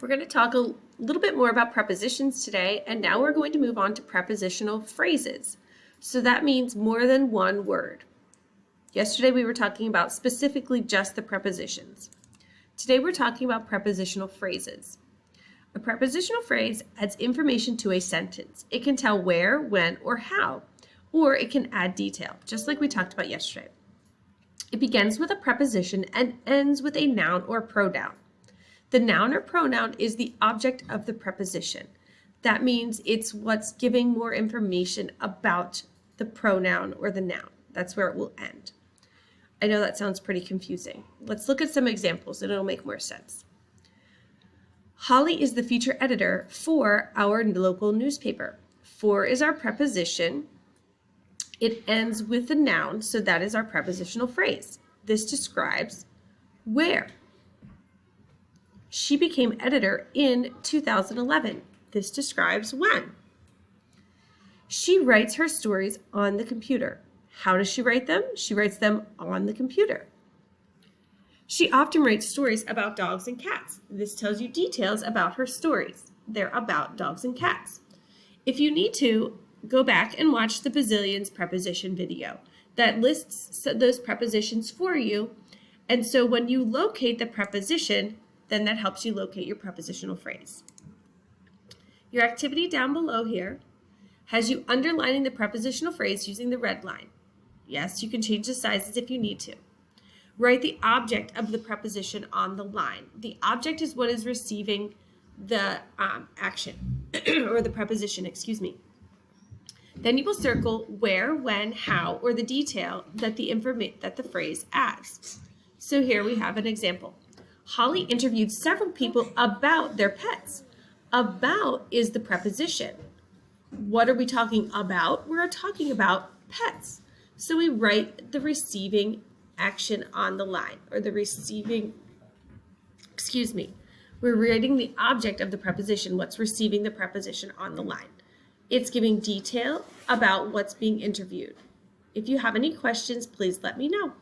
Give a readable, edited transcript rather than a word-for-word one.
We're going to talk a little bit more about prepositions today, and now we're going to move on to prepositional phrases. So that means more than one word. Yesterday we were talking about specifically just the prepositions. Today we're talking about prepositional phrases. A prepositional phrase adds information to a sentence. It can tell where, when, or how, or it can add detail, just like we talked about yesterday. It begins with a preposition and ends with a noun or pronoun. The noun or pronoun is the object of the preposition. That means it's what's giving more information about the pronoun or the noun. That's where it will end. I know that sounds pretty confusing. Let's look at some examples and it'll make more sense. Holly is the feature editor for our local newspaper. For is our preposition. It ends with a noun, so that is our prepositional phrase. This describes where. She became editor in 2011. This describes when. She writes her stories on the computer. How does she write them? She writes them on the computer. She often writes stories about dogs and cats. This tells you details about her stories. They're about dogs and cats. If you need to, go back and watch the Bazillions preposition video that lists those prepositions for you. And so when you locate the preposition, then that helps you locate your prepositional phrase. Your activity down below here has you underlining the prepositional phrase using the red line. Yes, you can change the sizes if you need to. Write the object of the preposition on the line. The object is what is receiving the action, or the preposition, excuse me. Then you will circle where, when, how, or the detail that the phrase adds. So here we have an example. Holly interviewed several people about their pets. About is the preposition. What are we talking about? We're talking about pets. So we write the receiving action on the line, or the receiving, we're writing the object of the preposition, what's receiving the preposition on the line. It's giving detail about what's being interviewed. If you have any questions, please let me know.